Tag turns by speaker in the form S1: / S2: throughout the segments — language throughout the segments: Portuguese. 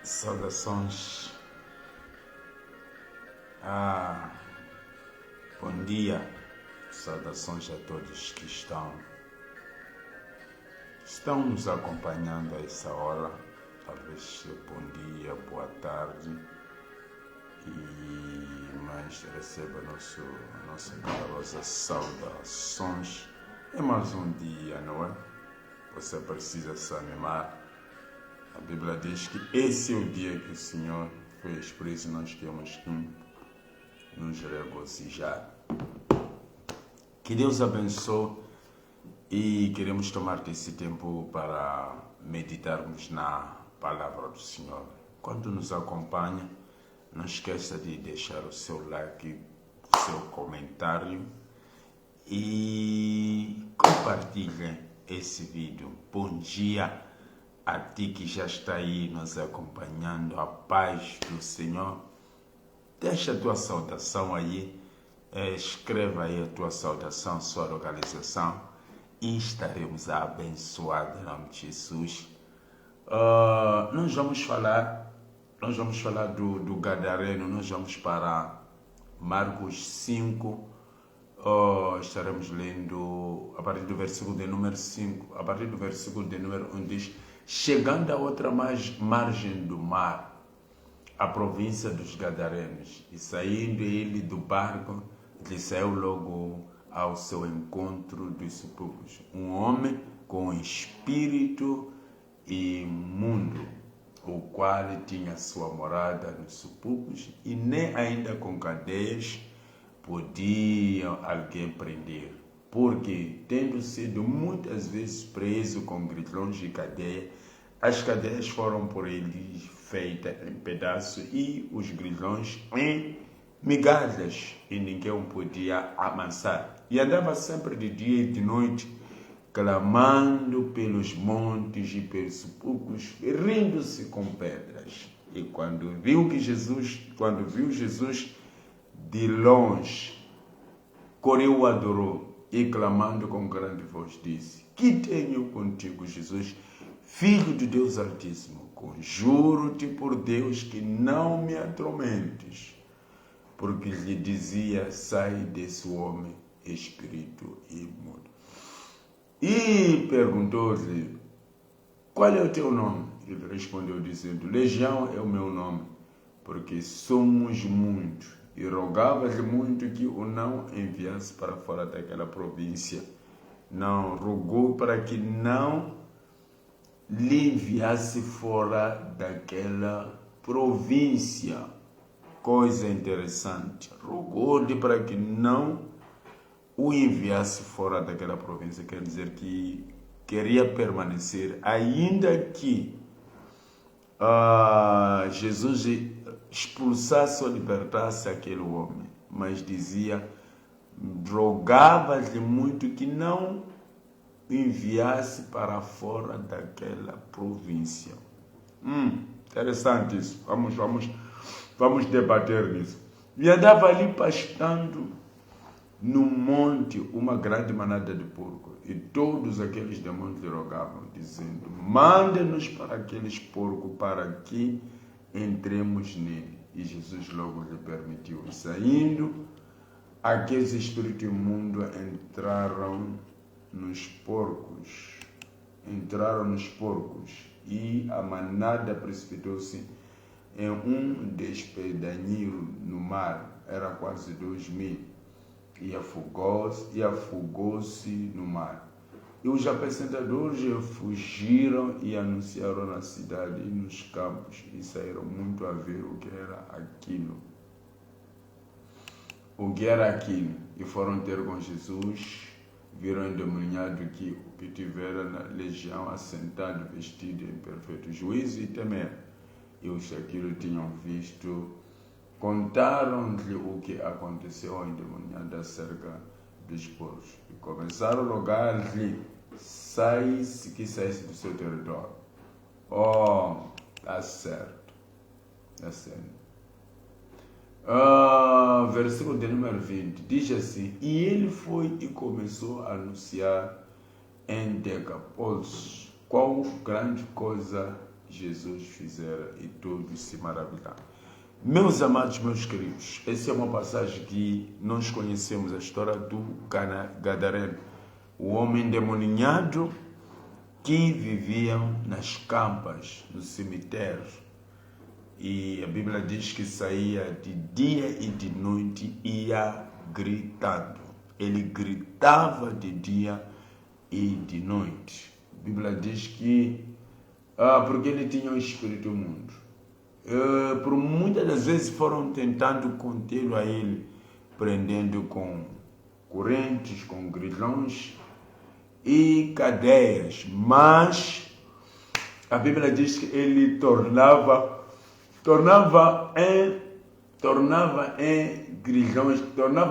S1: Saudações. Bom dia. Saudações a todos que estão nos acompanhando a essa hora. Talvez bom dia, boa tarde. Mas receba nossa calorosa saudações. É mais um dia, não é? Você precisa se animar. A Bíblia diz que esse é o dia que o Senhor fez, por isso nós temos que nos regozijar. Que Deus abençoe e queremos tomar esse tempo para meditarmos na palavra do Senhor. Quando nos acompanha, não esqueça de deixar o seu like, o seu comentário e compartilhe esse vídeo. Bom dia a ti que já está aí nos acompanhando, a paz do Senhor. Deixa a tua saudação aí, escreva aí a tua saudação, sua localização e estaremos abençoados em nome de Jesus. Nós vamos falar do Gadareno, nós vamos para Marcos 5, estaremos lendo a partir do versículo de número 5, a partir do versículo de número 1 diz: chegando à outra margem do mar, a província dos Gadarenos, e saindo ele do barco, lhe saiu logo ao seu encontro dos sepulcros um homem com espírito imundo, o qual tinha sua morada nos sepulcros, e nem ainda com cadeias podiam alguém prender, porque, tendo sido muitas vezes preso com grilhões de cadeia, as cadeias foram por ele feitas em pedaços e os grilhões em migalhas, e ninguém o podia amansar. E andava sempre de dia e de noite, clamando pelos montes e pelos sepulcros, rindo-se com pedras. E quando viu Jesus de longe, correu o adorou e, clamando com grande voz, disse: que tenho contigo, Jesus, Filho de Deus Altíssimo? Conjuro-te por Deus que não me atormentes. Porque lhe dizia: sai desse homem, espírito imundo. E perguntou-lhe: qual é o teu nome? Ele respondeu dizendo: Legião é o meu nome, porque somos muitos. E rogava-lhe muito que o não enviasse para fora daquela província. Não, rogou para que não lhe enviasse fora daquela província. Coisa interessante. Rogou-lhe para que não o enviasse fora daquela província. Quer dizer que queria permanecer, ainda que Jesus expulsasse ou libertasse aquele homem, mas dizia, rogava-lhe muito que não enviasse para fora daquela província. Interessante isso. Vamos debater nisso. E andava ali pastando no monte uma grande manada de porcos, e todos aqueles demônios lhe rogavam, dizendo: mande-nos para aqueles porcos, para que entremos nele. E Jesus logo lhe permitiu. E saindo, aqueles espíritos imundos entraram nos porcos, e a manada precipitou-se em um despedaninho no mar, era quase 2.000, e afogou-se no mar. E os apacentadores fugiram e anunciaram na cidade e nos campos, e saíram muito a ver o que era aquilo. E foram ter com Jesus, viram endemoniado que tivera na legião assentado, vestido em perfeito juízo, e temeram. E os que aquilo tinham visto contaram-lhe o que aconteceu ao endemoniado acerca dos porcos, e começaram a rogar-lhe que saísse do seu território. Está certo. Versículo de número 20 diz assim: e ele foi e começou a anunciar em Decápolis quão grande coisa Jesus fizera e todos se maravilharam. Meus amados, meus queridos, essa é uma passagem que nós conhecemos, a história do Gadareno, o homem endemoninhado que vivia nas campas, nos cemitérios. E a Bíblia diz que saía de dia e de noite e ia gritando. Ele gritava de dia e de noite. A Bíblia diz que porque ele tinha um espírito imundo. Por muitas das vezes foram tentando contê-lo a ele, prendendo com correntes, com grilhões e cadeias, mas a Bíblia diz que ele tornava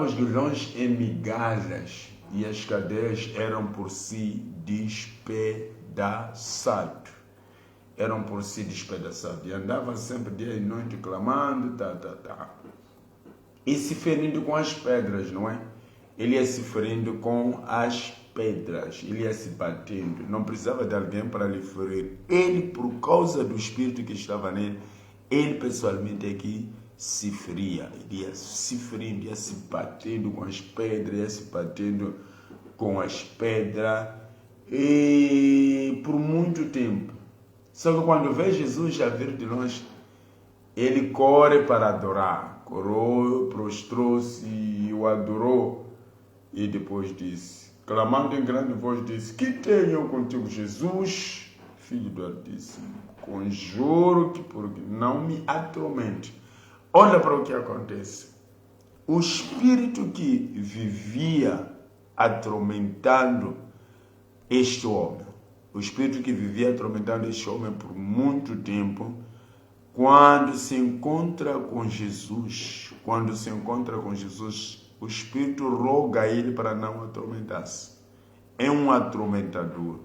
S1: os grilhões em migalhas e as cadeias eram por si despedaçadas. E andava sempre dia e noite clamando, e se ferindo com as pedras, não é? Ele ia se ferindo com as pedras, ele ia se batendo, não precisava de alguém para lhe ferir. Ele, por causa do espírito que estava nele, ele pessoalmente é que se feria. Ele ia se ferindo, ia se batendo com as pedras, ia se batendo com as pedras, e por muito tempo. Só que quando vê Jesus já vir de longe, ele corre para adorar. Correu, prostrou-se e o adorou. E depois disse, clamando em grande voz, disse, que tenho contigo, Jesus, Filho do Altíssimo? Conjuro que porque não me atormente. Olha para o que acontece. O espírito que vivia atormentando este homem, por muito tempo, quando se encontra com Jesus, o Espírito roga a ele para não atormentar-se. É um atormentador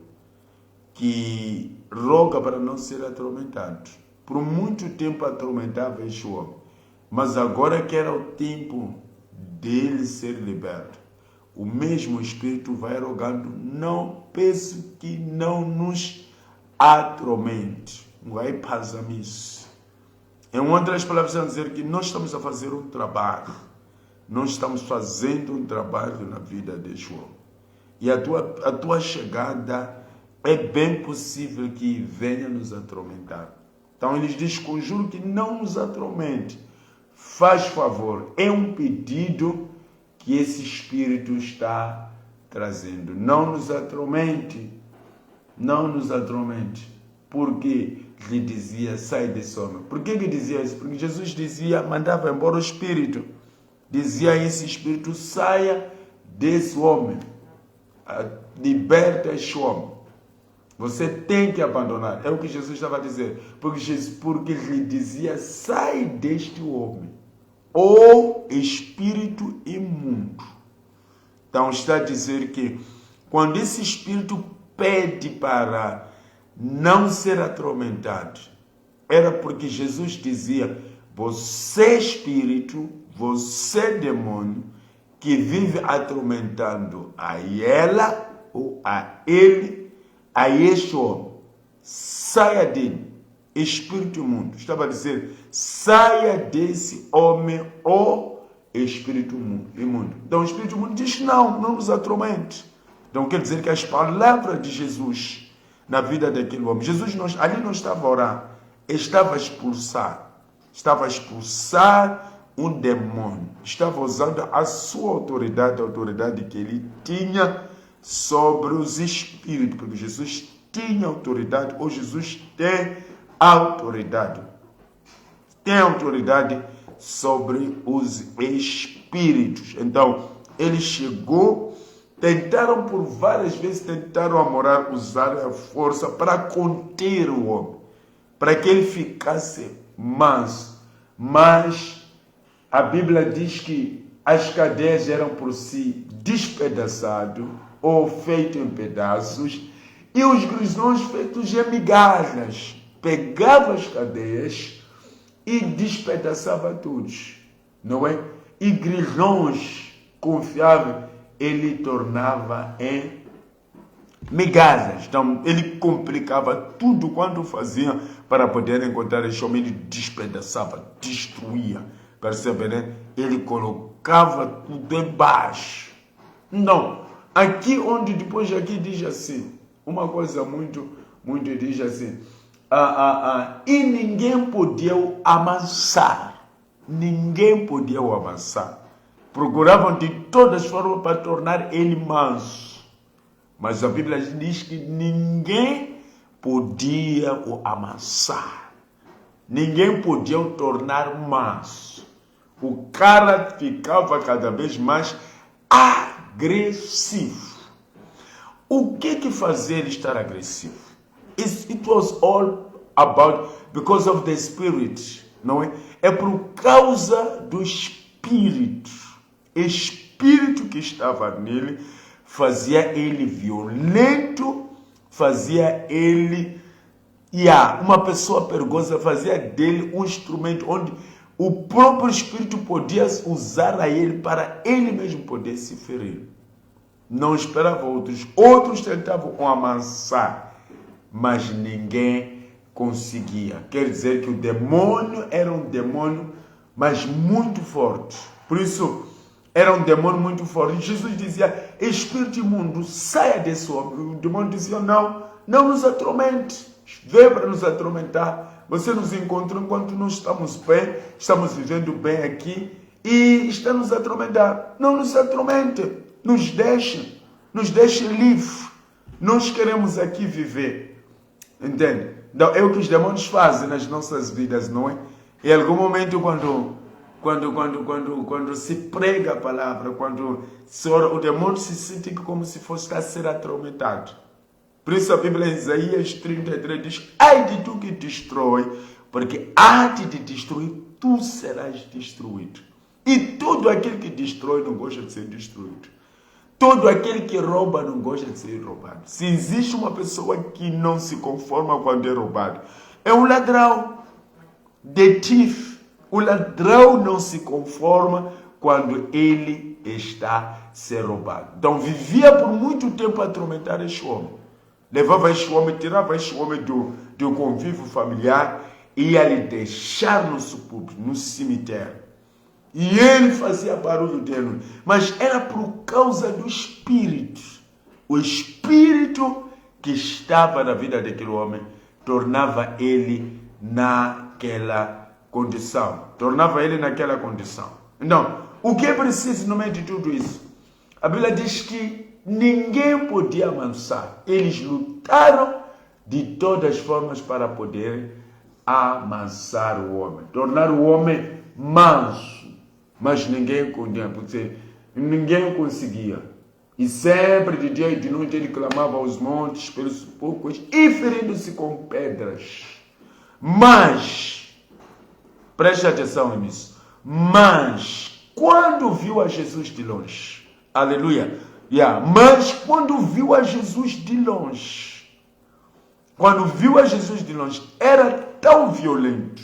S1: que roga para não ser atormentado. Por muito tempo atormentava este homem, mas agora que era o tempo dele ser liberto, o mesmo Espírito vai rogando, não peço que não nos atormente. Vai passar isso. Em outras palavras, vamos dizer que nós estamos a fazer um trabalho. Nós estamos fazendo um trabalho na vida de João. E a tua chegada é bem possível que venha nos atormentar. Então ele diz, conjuro que não nos atormente. Faz favor. É um pedido que esse Espírito está trazendo. Não nos atormente. Porque lhe dizia, sai desse homem. Por que ele dizia isso? Porque Jesus dizia, mandava embora o Espírito. Dizia a esse Espírito, saia desse homem. Liberta este homem. Você tem que abandonar. É o que Jesus estava a dizer. Porque lhe dizia, sai deste homem. Ou espírito imundo. Então está a dizer que quando esse espírito pede para não ser atormentado, era porque Jesus dizia, você espírito, você demônio, que vive atormentando a ela ou a ele, a este homem, saia dele. Espírito imundo. Estava a dizer, saia desse homem, ou espírito imundo. Então o espírito imundo diz, não nos atormente. Então quer dizer que as palavras de Jesus na vida daquele homem, Jesus ali não estava a orar, estava a expulsar um demônio, estava usando a sua autoridade, a autoridade que ele tinha sobre os espíritos, porque Jesus tinha autoridade, ou Jesus tem autoridade sobre os espíritos. Então ele chegou, tentaram por várias vezes, usar a força para conter o homem, para que ele ficasse manso, mas a Bíblia diz que as cadeias eram por si despedaçadas ou feitas em pedaços, e os grilhões feitos em migalhas. Pegava as cadeias e despedaçava todos, não é? E grilhões confiáveis ele tornava em migalhas. Então, ele complicava tudo quanto fazia para poder encontrar esse homem. Ele despedaçava, destruía. Percebe, né? Ele colocava tudo embaixo. Então, aqui onde depois aqui diz assim, uma coisa muito diz assim, e ninguém podia o amansar. Ninguém podia o amansar. Procuravam de todas as formas para tornar ele manso. Mas a Bíblia diz que ninguém podia o amansar. Ninguém podia o tornar manso. O cara ficava cada vez mais agressivo. O que fazia ele estar agressivo? It was all about, because of the spirit, não é? É por causa do espírito. O espírito que estava nele fazia ele violento, fazia ele, uma pessoa perigosa, fazia dele um instrumento onde o próprio espírito podia usar a ele para ele mesmo poder se ferir. Não esperava outros. Outros tentavam amansar, mas ninguém conseguia. Quer dizer que o demônio era um demônio, mas muito forte. Por isso, era um demônio muito forte. Jesus dizia, espírito imundo, saia desse homem. O demônio dizia, não nos atormente. Veio para nos atormentar. Você nos encontrou enquanto não estamos bem, estamos vivendo bem aqui e está nos atormentar. Não nos atormente. Nos deixe livre. Nós queremos aqui viver. Entende? Então, é o que os demônios fazem nas nossas vidas, não é? Em algum momento, quando se prega a palavra, quando se ora, o demônio se sente como se fosse a ser atormentado. Por isso a Bíblia em Isaías 33 diz, ai de tu que destrói, porque antes de destruir, tu serás destruído. E todo aquele que destrói não gosta de ser destruído. Todo aquele que rouba não gosta de ser roubado. Se existe uma pessoa que não se conforma quando é roubado, é um ladrão. The thief. O ladrão não se conforma quando ele está a ser roubado. Então vivia por muito tempo a atormentar este homem. Levava este homem, tirava este homem do convívio familiar e ia lhe deixar no subúrbio, no cemitério. E ele fazia barulho dele. Mas era por causa do espírito. O espírito que estava na vida daquele homem tornava ele naquela condição. Então, o que é preciso no meio de tudo isso? A Bíblia diz que ninguém podia amansar. Eles lutaram de todas as formas para poderem amansar o homem. Tornar o homem manso. Mas ninguém conseguia. E sempre de dia e de noite ele clamava aos montes, pelos poucos, e ferindo-se com pedras. Mas, preste atenção nisso, mas quando viu a Jesus de longe, aleluia, mas quando viu a Jesus de longe, era tão violento,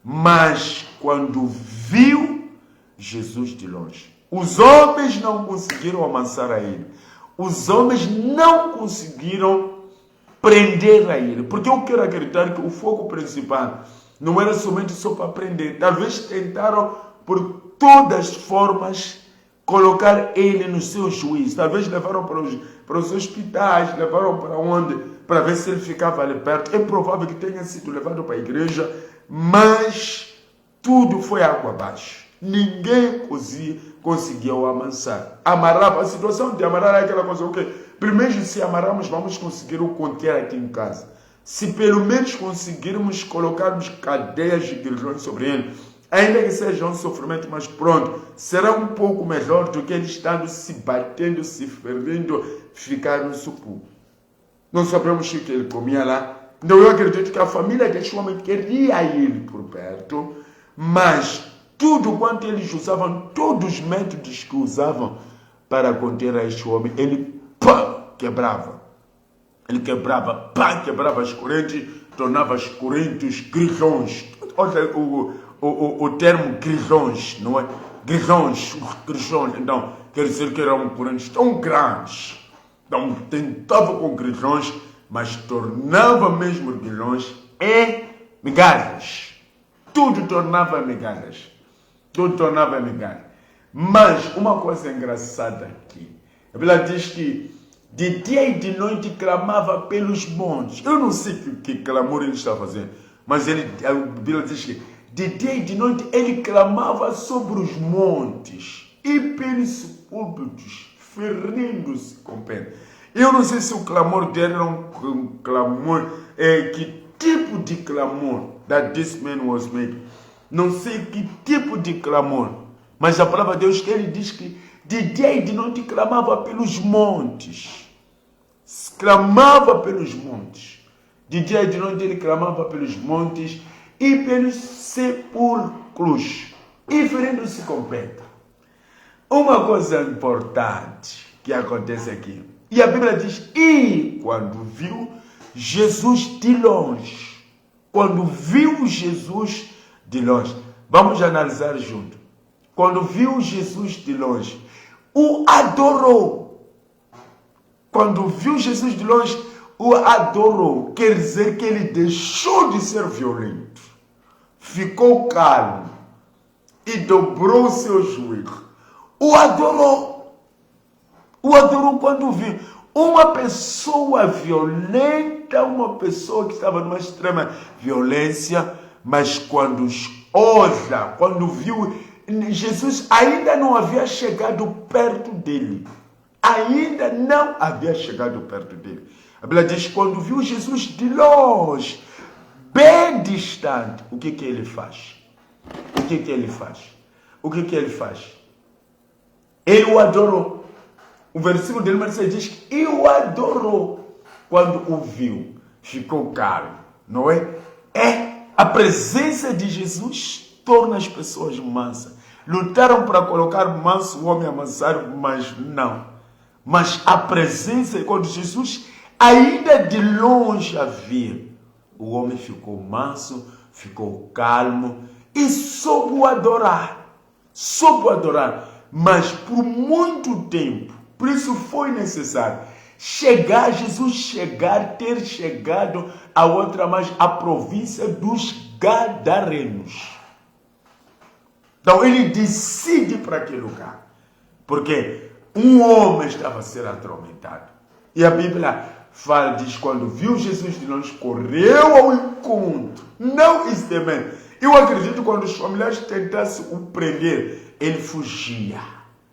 S1: mas quando viu Jesus de longe, os homens não conseguiram amansar a ele, os homens não conseguiram prender a ele, porque eu quero acreditar que o foco principal não era somente só para prender, talvez tentaram por todas as formas colocar ele no seu juízo, talvez levaram para os hospitais, levaram para onde, para ver se ele ficava ali perto, é provável que tenha sido levado para a igreja, mas tudo foi água abaixo. Ninguém conseguiu amansar. Amarrava, a situação de amarrar é aquela coisa, ok, primeiro se amarrarmos, vamos conseguir o conter aqui em casa. Se pelo menos conseguirmos colocarmos cadeias de grilhões sobre ele, ainda que seja um sofrimento, mas pronto, será um pouco melhor do que ele estando se batendo, se ferindo, ficar no supu. Não sabemos o que ele comia lá. Então eu acredito que a família deste homem queria ele por perto, mas tudo quanto eles usavam, todos os métodos que usavam para conter a este homem, ele quebrava. Ele quebrava as correntes, tornava as correntes grilhões. Olha o termo grilhões, não é? Grilhões. Então, quer dizer que eram correntes tão grandes. Então, tentava com grilhões, mas tornava mesmo grilhões em migalhas. Tudo tornava migalhas. Tudo tornava migalhas. Mas uma coisa engraçada aqui. A Bíblia diz que de dia e de noite clamava pelos montes. Eu não sei que clamor ele está fazendo, mas a Bíblia diz que de dia e de noite ele clamava sobre os montes e pelos púlpitos, ferindo-se com pena. Eu não sei se o clamor dele era um clamor, que tipo de clamor that this man was making. Não sei que tipo de clamor, mas a palavra de Deus que ele diz que de dia e de noite clamava pelos montes. Clamava pelos montes. De dia e de noite ele clamava pelos montes e pelos sepulcros, e ferindo-se com pedra. Uma coisa importante que acontece aqui. E a Bíblia diz, e quando viu Jesus de longe. Quando viu Jesus de longe. Vamos analisar junto. Quando viu Jesus de longe, o adorou. Quando viu Jesus de longe, o adorou. Quer dizer que ele deixou de ser violento. Ficou calmo. E dobrou seus joelhos. O adorou. O adorou quando viu. Uma pessoa violenta, uma pessoa que estava numa extrema violência, mas quando olha, quando viu, Jesus ainda não havia chegado perto dele. Ainda não havia chegado perto dele. A Bíblia diz, quando viu Jesus de longe, bem distante, o que ele faz? O que ele faz? O que ele faz? Ele o adorou. O versículo dele diz que ele o adorou. Quando o viu, ficou calmo, não é? A presença de Jesus torna as pessoas mansas. Lutaram para colocar manso o homem amansado, mas não. Mas a presença, quando Jesus ainda de longe a via, o homem ficou manso, ficou calmo e soube o adorar. Soube o adorar. Mas por muito tempo, por isso foi necessário ter chegado a outra, mas a província dos Gadarenos. Então ele decide para aquele lugar, porque um homem estava a ser atormentado. E a Bíblia fala, diz, quando viu Jesus de longe, correu ao encontro. Não is the man. Eu acredito que quando os familiares tentassem o prender, ele fugia.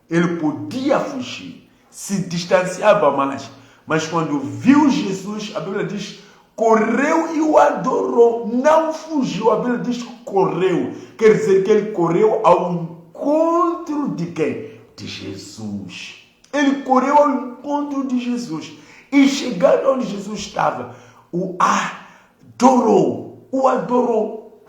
S1: Ele podia fugir, se distanciava mais. Mas quando viu Jesus, a Bíblia diz, correu e o adorou. Não fugiu, a Bíblia diz que correu. Quer dizer que ele correu ao encontro de quem? De Jesus. Ele correu ao encontro de Jesus. E chegando onde Jesus estava, o adorou. O adorou.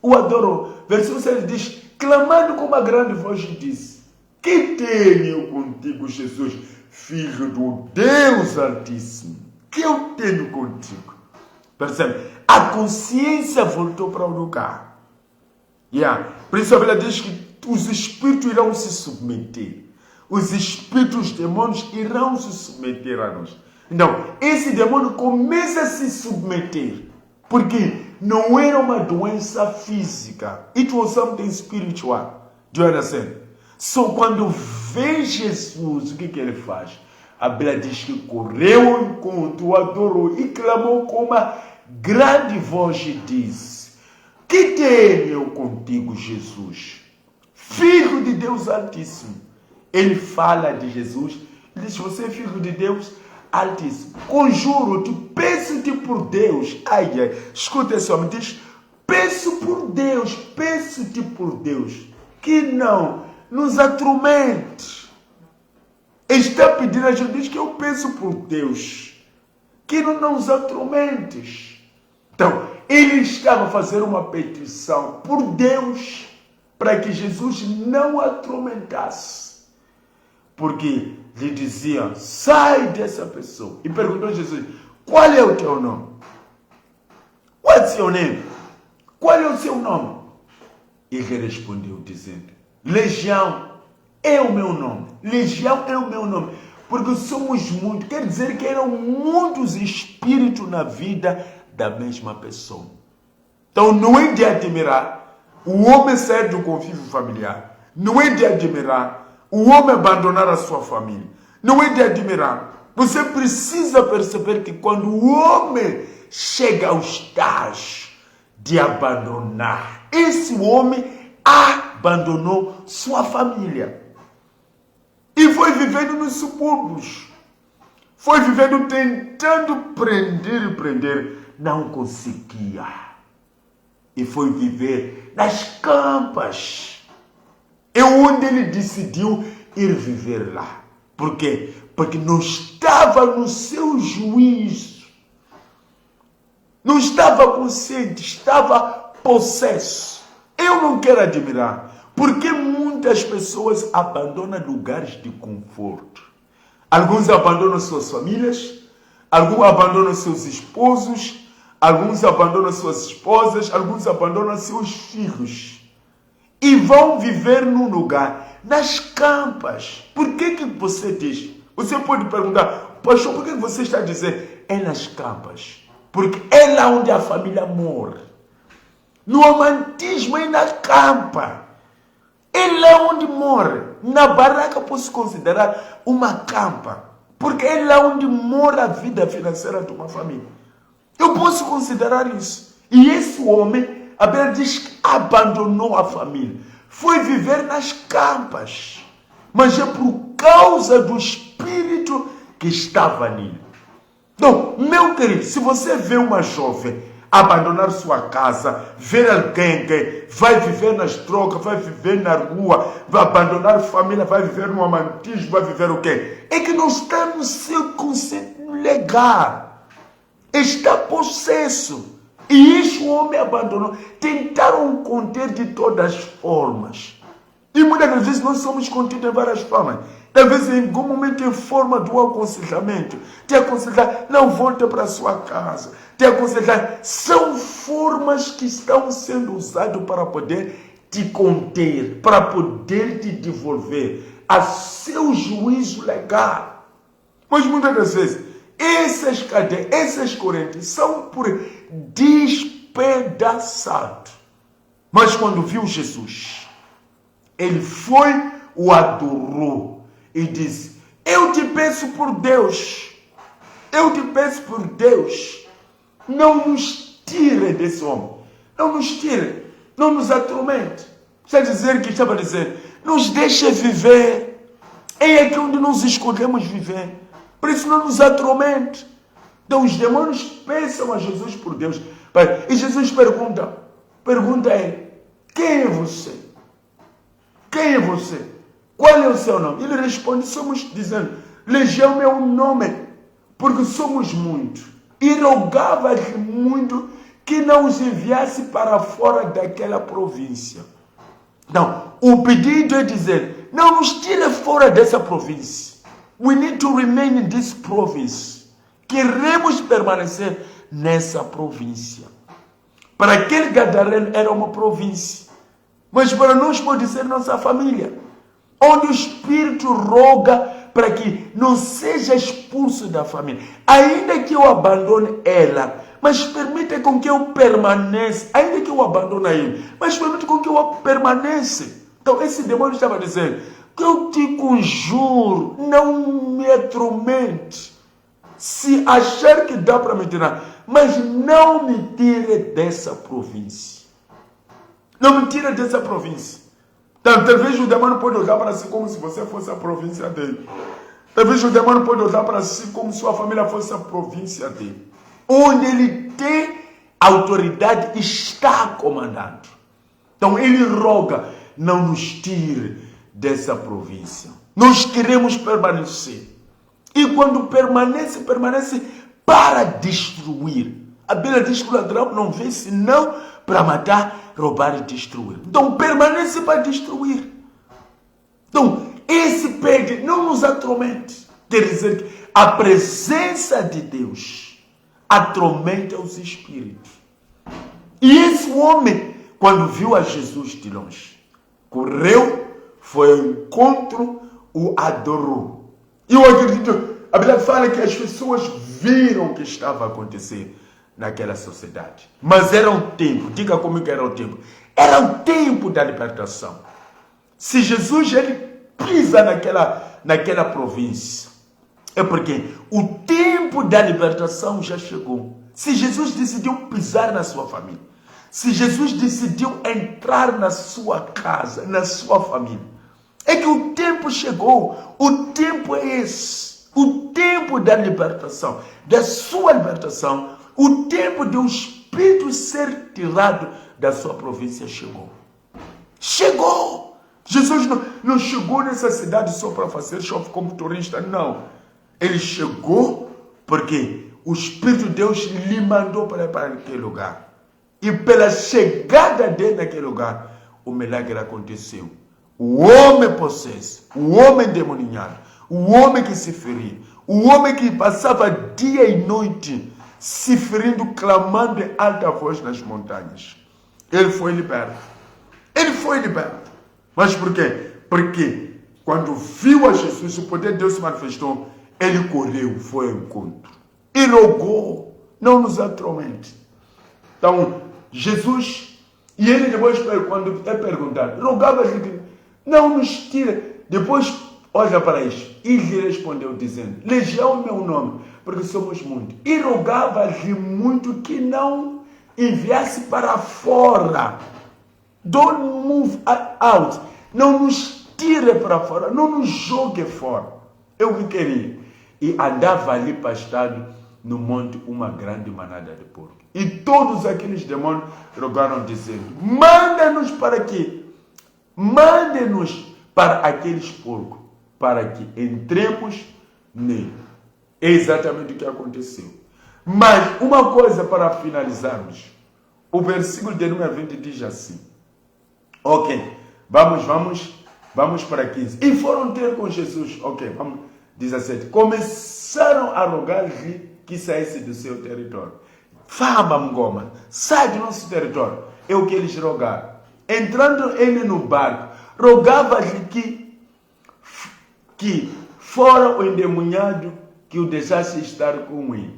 S1: O adorou. Versículo 6 diz, clamando com uma grande voz, disse, que tenho contigo, Jesus, Filho do Deus Altíssimo? Que eu tenho contigo? Percebe? A consciência voltou para o lugar. Por isso a Bíblia diz que os espíritos irão se submeter. Os espíritos, os demônios irão se submeter a nós. Então, esse demônio começa a se submeter. Porque não era uma doença física. It was something spiritual. Do you understand? Só quando vê Jesus, o que ele faz? A Bíblia diz que correu ao encontro, adorou e clamou com uma grande voz e disse, que tenho eu contigo, Jesus, Filho de Deus Altíssimo? Ele fala de Jesus, ele diz, você é Filho de Deus Altíssimo. Conjuro-te, peço-te por Deus. Escuta esse homem, diz, peço-te por Deus, que não nos atormente. Está pedindo a Jesus, diz que eu peço por Deus, que não nos atormentes. Então, ele estava a fazer uma petição por Deus, para que Jesus não o atormentasse. Porque lhe dizia, sai dessa pessoa. E perguntou a Jesus, qual é o teu nome? What's your name? Qual é o seu nome? Ele respondeu dizendo, Legião é o meu nome. Legião é o meu nome. porque somos muitos. Quer dizer que eram muitos espíritos na vida da mesma pessoa. Então não é de admirar o homem sair do convívio familiar. Não é de admirar o homem abandonar a sua família. Não é de admirar. Você precisa perceber que quando o homem chega ao estágio de abandonar, esse homem abandonou sua família. E foi vivendo nos subúrbios. Foi vivendo tentando prender. Não conseguia. E foi viver nas campas. É onde ele decidiu ir viver lá. Por quê? Porque não estava no seu juízo. Não estava consciente, estava possesso. Eu não quero admirar. Porque muitas pessoas abandonam lugares de conforto. Alguns abandonam suas famílias, alguns abandonam seus esposos, alguns abandonam suas esposas, alguns abandonam seus filhos. E vão viver num lugar, nas campas. Por que você diz? Você pode perguntar, pastor, por que você está dizendo é nas campas? Porque é lá onde a família mora. No romantismo é na campa. É lá onde mora. Na barraca posso considerar uma campa. Porque é lá onde mora a vida financeira de uma família. Eu posso considerar isso. E esse homem, a Bíblia diz que abandonou a família. Foi viver nas campas. Mas é por causa do espírito que estava nele. Então, meu querido, se você vê uma jovem abandonar sua casa, ver alguém que vai viver nas trocas, vai viver na rua, vai abandonar a família, vai viver no amantismo, vai viver o quê? É que não está no seu conceito legal. Está possesso. E isso o homem abandonou. Tentaram conter de todas as formas. E muitas vezes nós somos contidos em várias formas. Talvez em algum momento em forma do aconselhamento. Te aconselhar, não volte para a sua casa. Te aconselhar, são formas que estão sendo usadas para poder te conter, para poder te devolver a seu juízo legal. Mas muitas das vezes, essas cadeias, essas correntes são por despedaçado. Mas quando viu Jesus, ele foi, o adorou e disse, eu te peço por Deus, não nos tire desse homem, não nos tire, não nos atormente. Estava dizendo, nos deixe viver, é aqui onde nós escolhemos viver, por isso não nos atormente. Então os demônios peçam a Jesus por Deus, e Jesus pergunta a ele, quem é você? Quem é você? Qual é o seu nome? Ele responde, dizendo, legião é o nome, porque somos muitos. E rogava-lhe muito que não os enviasse para fora daquela província. Então, o pedido é dizer, não nos tire fora dessa província. We need to remain in this province. Queremos permanecer nessa província. Para aquele gadareno era uma província. Mas para nós pode ser nossa família. Onde o Espírito roga para que não seja expulso da família. Ainda que eu abandone ela, mas permita com que eu permaneça. Ainda que eu abandone ele, mas permita com que eu permaneça. Então esse demônio estava dizendo, que eu te conjuro, não me atormente. Se achar que dá para me tirar, mas não me tire dessa província. Não me tire dessa província. Então, talvez o demônio pode olhar para si como se você fosse a província dele. Talvez o demônio pode olhar para si como se sua família fosse a província dele. Onde ele tem autoridade, está comandando. Então ele roga, não nos tire dessa província. Nós queremos permanecer. E quando permanece para destruir. A Bíblia diz que o ladrão não vem senão para matar, roubar e destruir. Então permanece para destruir. Então esse pede não nos atormente. Quer dizer que a presença de Deus atormenta os espíritos. E esse homem, quando viu a Jesus de longe, correu, foi ao encontro, o adorou. Eu acredito, a Bíblia fala que as pessoas viram o que estava a acontecer naquela sociedade. Mas era um tempo, diga comigo que era um tempo. Era o tempo da libertação. Se Jesus ele pisa naquela província, é porque o tempo da libertação já chegou. Se Jesus decidiu pisar na sua família, se Jesus decidiu entrar na sua casa, na sua família, é que o tempo chegou. O tempo é esse. O tempo da libertação, da sua libertação, o tempo de um espírito ser tirado da sua província chegou. Chegou! Jesus não chegou nessa cidade só para fazer show como turista, não. Ele chegou porque o Espírito de Deus lhe mandou para aquele lugar. E pela chegada dele naquele lugar, o milagre aconteceu. O homem possesso, o homem demoninhado, o homem que se feria, o homem que passava dia e noite se ferindo, clamando em alta voz nas montanhas. Ele foi liberto. Ele foi liberto. Mas por quê? Porque quando viu a Jesus, o poder de Deus se manifestou, ele correu, foi ao encontro. E rogou, não nos atormente. Então, Jesus, e ele depois, quando é perguntado, rogava-lhe, não nos tira. Depois, olha para isso. E lhe respondeu, dizendo, legião é meu nome, porque somos muitos. E rogava-lhe muito que não enviasse para fora. Don't move out. Não nos tire para fora. Não nos jogue fora. Eu que queria. E andava ali pastado no monte uma grande manada de porcos. E todos aqueles demônios rogaram, dizendo, manda-nos para aqui. Mande-nos para aqueles porcos, para que entremos nele. É exatamente o que aconteceu. Mas uma coisa para finalizarmos. O versículo de número 20 diz assim. Ok, vamos para 15. E foram ter com Jesus. Ok, vamos, 17. Começaram a rogar-lhe que saísse do seu território. Fama, Mgoma, sai do nosso território. É o que eles rogaram. Entrando ele no barco, rogava-lhe que fora o endemoniado que o deixasse estar com ele.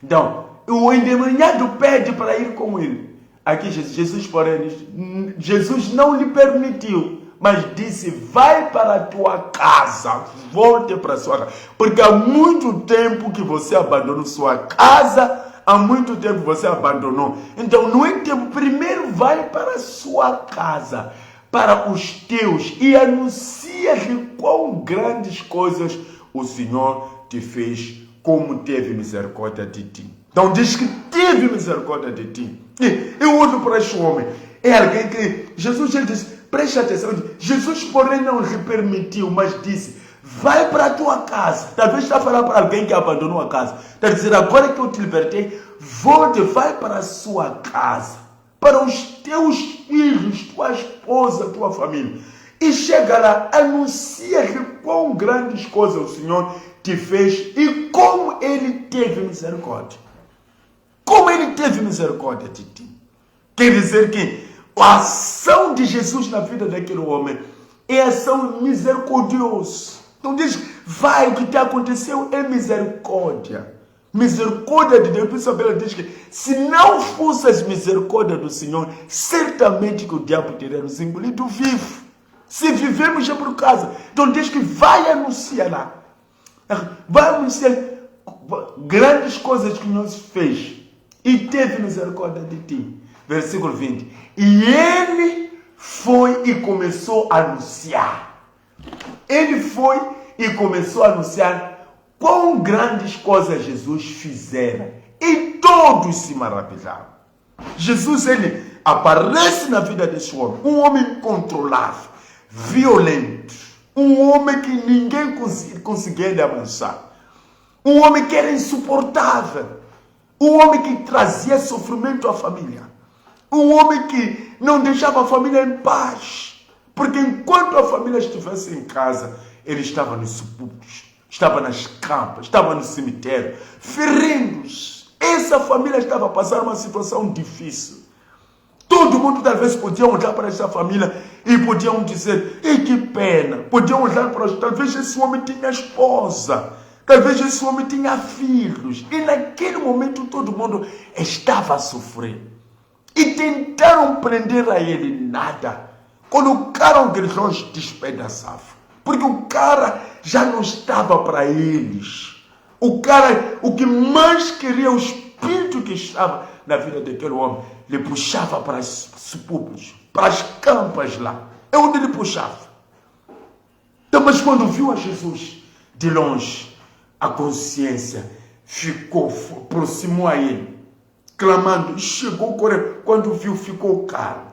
S1: Então, o endemoniado pede para ir com ele. Aqui Jesus, porém, Jesus não lhe permitiu, mas disse, vai para a tua casa, volte para a sua casa. Porque há muito tempo que você abandonou sua casa, há muito tempo você abandonou. Então, não é tempo, primeiro vai para a sua casa, para os teus, e anuncia-lhe quão grandes coisas o Senhor te fez, como teve misericórdia de ti. Então diz que teve misericórdia de ti. E eu olho para este homem. É alguém que Jesus ele disse, preste atenção. Jesus, porém, não lhe permitiu, mas disse, vai para a tua casa. Talvez está falando para alguém que abandonou a casa. Está dizendo, agora que eu te libertei, volte, vai para a sua casa, para os teus filhos, tua esposa, tua família. E chega lá, anuncia-lhe quão grandes coisas o Senhor te fez e como ele teve misericórdia. Como ele teve misericórdia de ti. Quer dizer que a ação de Jesus na vida daquele homem é ação misericordiosa. Então diz, vai, o que te aconteceu é misericórdia. Misericórdia de Deus. Por isso a Bíblia diz que se não fosse a misericórdia do Senhor, certamente que o diabo teria nos engolido vivo. Se vivemos já por causa. Então diz que vai anunciar lá. Vai anunciar grandes coisas que nos fez. E teve misericórdia de ti. Versículo 20. E ele foi e começou a anunciar. Ele foi e começou a anunciar quão grandes coisas Jesus fizera. E todos se maravilharam. Jesus, ele aparece na vida desse homem. Um homem incontrolável, violento. Um homem que ninguém conseguia avançar. Um homem que era insuportável. Um homem que trazia sofrimento à família. Um homem que não deixava a família em paz. Porque enquanto a família estivesse em casa, ele estava nos subúrbios, estava nas campas, estava no cemitério, ferindo-os. Essa família estava passando uma situação difícil. Todo mundo talvez podia olhar para essa família e podiam dizer, e que pena. Podiam olhar para talvez esse homem tinha esposa, talvez esse homem tinha filhos. E naquele momento todo mundo estava a sofrer. E tentaram prender a ele, nada. Colocaram grilhões, despedaçavam. Porque o cara já não estava para eles. O cara, o que mais queria, o espírito que estava na vida daquele homem, lhe puxava para os sepulcros, para as campas lá. É onde ele puxava. Então, mas quando viu a Jesus de longe, a consciência aproximou a ele, clamando, chegou correndo. Quando viu, ficou calmo.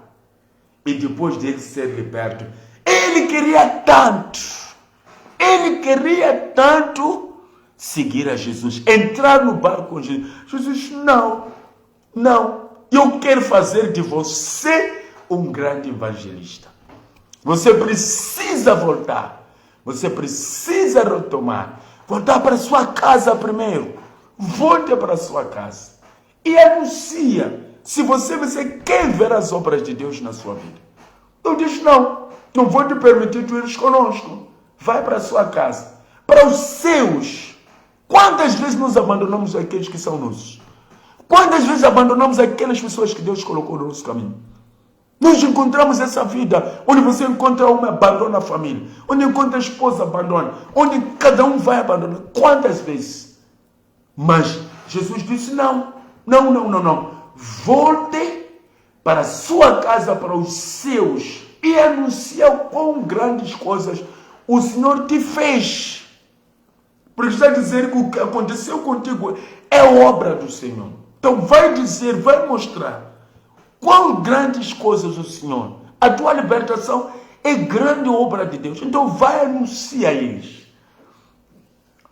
S1: E depois dele ser liberto, ele queria tanto seguir a Jesus, entrar no barco com Jesus. Jesus, não, eu quero fazer de você um grande evangelista. Você precisa voltar, você precisa retomar, voltar para sua casa primeiro. Volte para sua casa e anuncia. Se você quer ver as obras de Deus na sua vida. Eu disse, não vou te permitir tu ires conosco. Vai para a sua casa. Para os seus. Quantas vezes nos abandonamos aqueles que são nossos? Quantas vezes abandonamos aquelas pessoas que Deus colocou no nosso caminho? Nós encontramos essa vida, onde você encontra uma, abandona a família. Onde encontra a esposa, abandona. Onde cada um vai abandonar. Quantas vezes? Mas Jesus disse, não. Volte para a sua casa, para os seus, e anuncia quão grandes coisas o Senhor te fez. Porque está dizendo que o que aconteceu contigo é obra do Senhor. Então vai dizer, vai mostrar quão grandes coisas o Senhor. A tua libertação é grande obra de Deus. Então vai anunciar eles.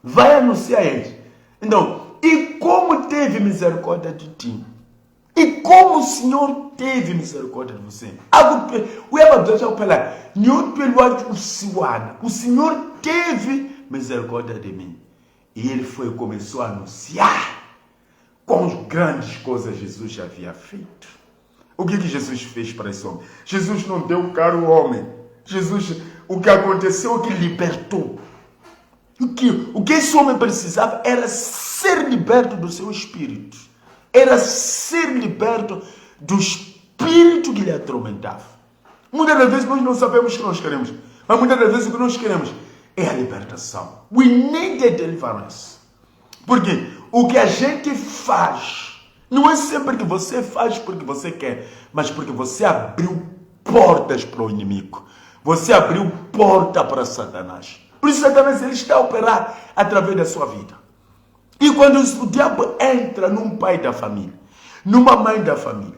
S1: Vai anunciar eles. Então, e como teve misericórdia de ti? E como o Senhor teve misericórdia de você? O Senhor teve misericórdia de mim. E ele começou a anunciar quão grandes coisas Jesus já havia feito. O que Jesus fez para esse homem? Jesus não deu caro ao homem. Jesus, o que aconteceu é que libertou. O que esse homem precisava era ser liberto do seu espírito. Era ser liberto do espírito que lhe atormentava. Muitas das vezes nós não sabemos o que nós queremos. Mas muitas das vezes o que nós queremos é a libertação. We need a deliverance. Porque o que a gente faz não é sempre que você faz porque você quer, mas porque você abriu portas para o inimigo. Você abriu porta para Satanás. Por isso Satanás ele está a operar através da sua vida. E quando o diabo entra num pai da família, numa mãe da família,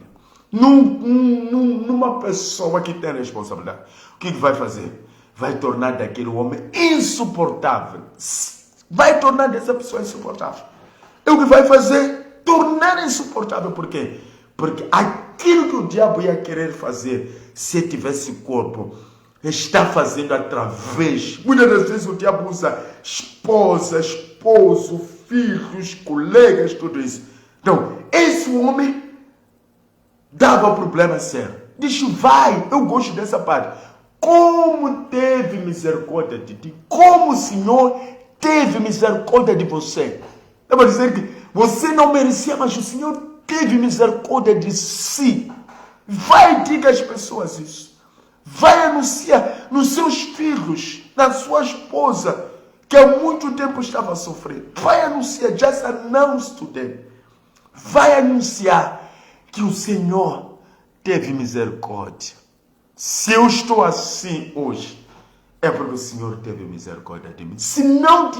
S1: numa pessoa que tem responsabilidade, o que vai fazer? Vai tornar daquele homem insuportável. Vai tornar dessa pessoa insuportável. E o que vai fazer? Tornar insuportável. Por quê? Porque aquilo que o diabo ia querer fazer, se tivesse corpo, está fazendo através. Muitas das vezes o diabo usa esposa, esposo, filhos, colegas, tudo isso. Então, esse homem dava problema sério. Disse, vai, eu gosto dessa parte. Como teve misericórdia de ti? Como o Senhor teve misericórdia de você? É para dizer que você não merecia, mas o Senhor teve misericórdia de si. Vai, diga às pessoas isso. Vai anunciar nos seus filhos, na sua esposa, que há muito tempo estava sofrendo. Vai anunciar, just announce to them. Vai anunciar que o Senhor teve misericórdia. Se eu estou assim hoje, é porque o Senhor teve misericórdia de mim. Se não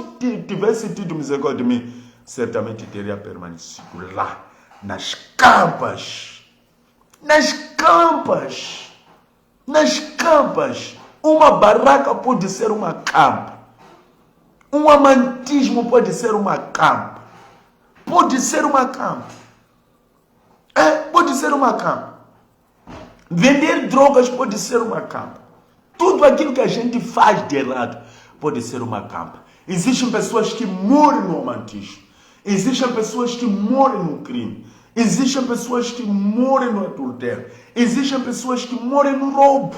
S1: tivesse tido misericórdia de mim, certamente teria permanecido lá, nas campas. Nas campas. Nas campas. Uma barraca pode ser uma campa. Um amantismo pode ser uma campa. Pode ser uma campa. Pode ser uma campa. Vender drogas pode ser uma campa. Tudo aquilo que a gente faz de errado pode ser uma campa. Existem pessoas que morrem no romantismo. Existem pessoas que morrem no crime. Existem pessoas que morrem no adultério. Existem pessoas que morrem no roubo.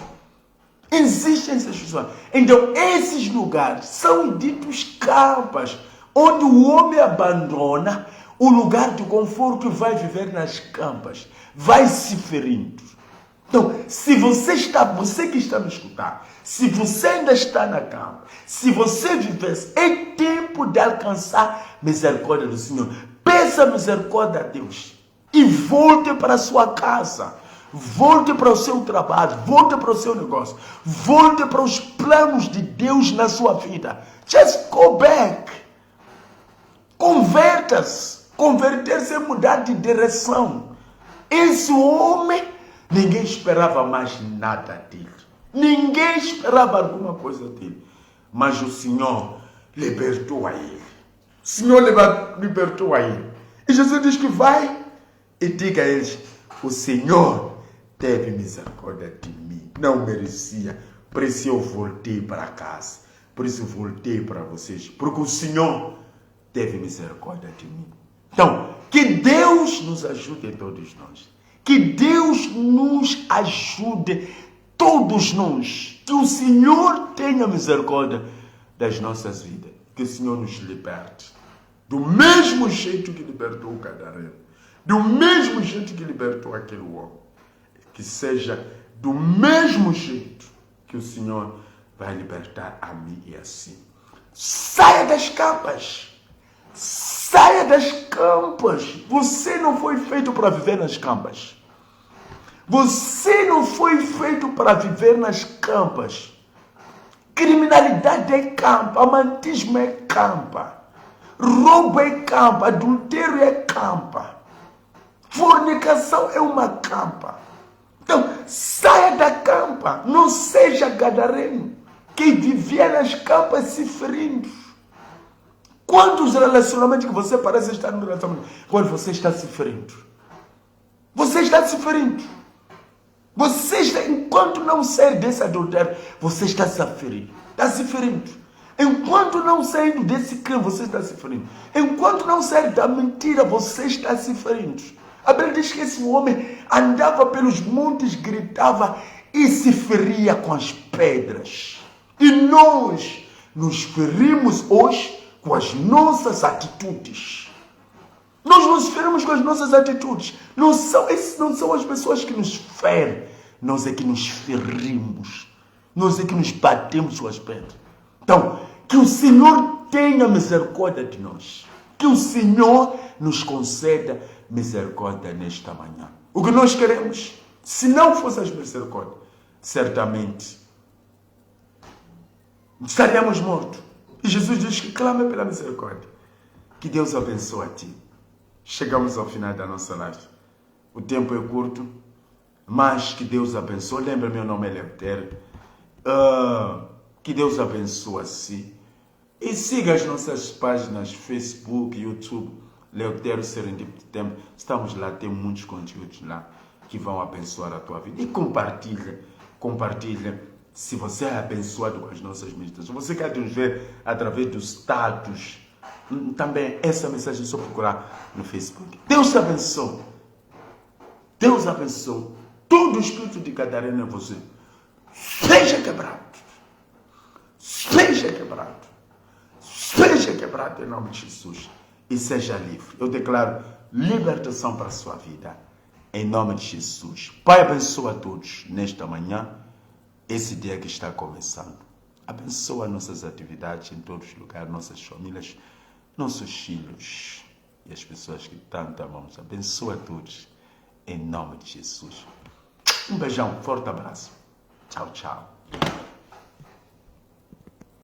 S1: Existem essas pessoas. Então, esses lugares são ditos campas, onde o homem abandona o lugar de conforto e vai viver nas campas. Vai se ferindo. Então, se você que está me escutando, se você ainda está na cama, se você vivesse, é tempo de alcançar misericórdia do Senhor. Peça misericórdia a Deus e volte para a sua casa. Volte para o seu trabalho, volte para o seu negócio, volte para os planos de Deus na sua vida. Just go back. Converta-se. Converter-se é mudar de direção. Esse homem, ninguém esperava mais nada dele. Ninguém esperava alguma coisa dele. Mas o Senhor libertou a ele. O Senhor libertou a ele. E Jesus diz que vai e diga a eles: o Senhor teve misericórdia de mim. Não merecia. Por isso eu voltei para casa. Por isso eu voltei para vocês. Porque o Senhor teve misericórdia de mim. Então, que Deus nos ajude todos nós. Que Deus nos ajude todos nós. Que o Senhor tenha misericórdia das nossas vidas. Que o Senhor nos liberte. Do mesmo jeito que libertou o gadareno. Do mesmo jeito que libertou aquele homem. Que seja do mesmo jeito que o Senhor vai libertar a mim e assim. Saia das campas. Saia das campas. Você não foi feito para viver nas campas. Você não foi feito para viver nas campas. Criminalidade é campa. Amantismo é campa. Roubo é campa. Adultério é campa. Fornicação é uma campa. Então, saia da campa. Não seja gadareno que vivia nas campas se ferindo. Quantos relacionamentos que você parece estar no relacionamento quando você está se ferindo? Você está se ferindo. Você está, enquanto não sair desse adultério, você está se ferindo. Está se ferindo. Enquanto não sair desse crime, você está se ferindo. Enquanto não sair da mentira, você está se ferindo. A Bíblia diz que esse homem andava pelos montes, gritava e se feria com as pedras. E nós nos ferimos hoje com as nossas atitudes. Nós nos ferimos com as nossas atitudes. Não são as pessoas que nos ferem. Nós é que nos ferimos. Nós é que nos batemos com as pedras. Então, que o Senhor tenha misericórdia de nós. Que o Senhor nos conceda misericórdia nesta manhã. O que nós queremos, se não fosse as misericórdias, certamente estaríamos mortos. E Jesus diz que clama pela misericórdia. Que Deus abençoe a ti. Chegamos ao final da nossa live. O tempo é curto, mas que Deus abençoe. Lembra, meu nome é Eleutério. Que Deus abençoe a si. E siga as nossas páginas Facebook, YouTube, Eleutério Serendipity Tempo. Estamos lá, tem muitos conteúdos lá que vão abençoar a tua vida. E compartilha. Se você é abençoado com as nossas meditações, você quer nos ver através do status, também essa mensagem é só procurar no Facebook. Deus te abençoe. Deus abençoe. Todo o espírito de gadareno em você seja quebrado. Seja quebrado. Seja quebrado em nome de Jesus. E seja livre. Eu declaro libertação para a sua vida. Em nome de Jesus. Pai, abençoa a todos nesta manhã. Esse dia que está começando. Abençoa nossas atividades em todos os lugares, nossas famílias, nossos filhos e as pessoas que tanto amamos. Abençoa a todos. Em nome de Jesus. Um beijão, forte abraço. Tchau, tchau.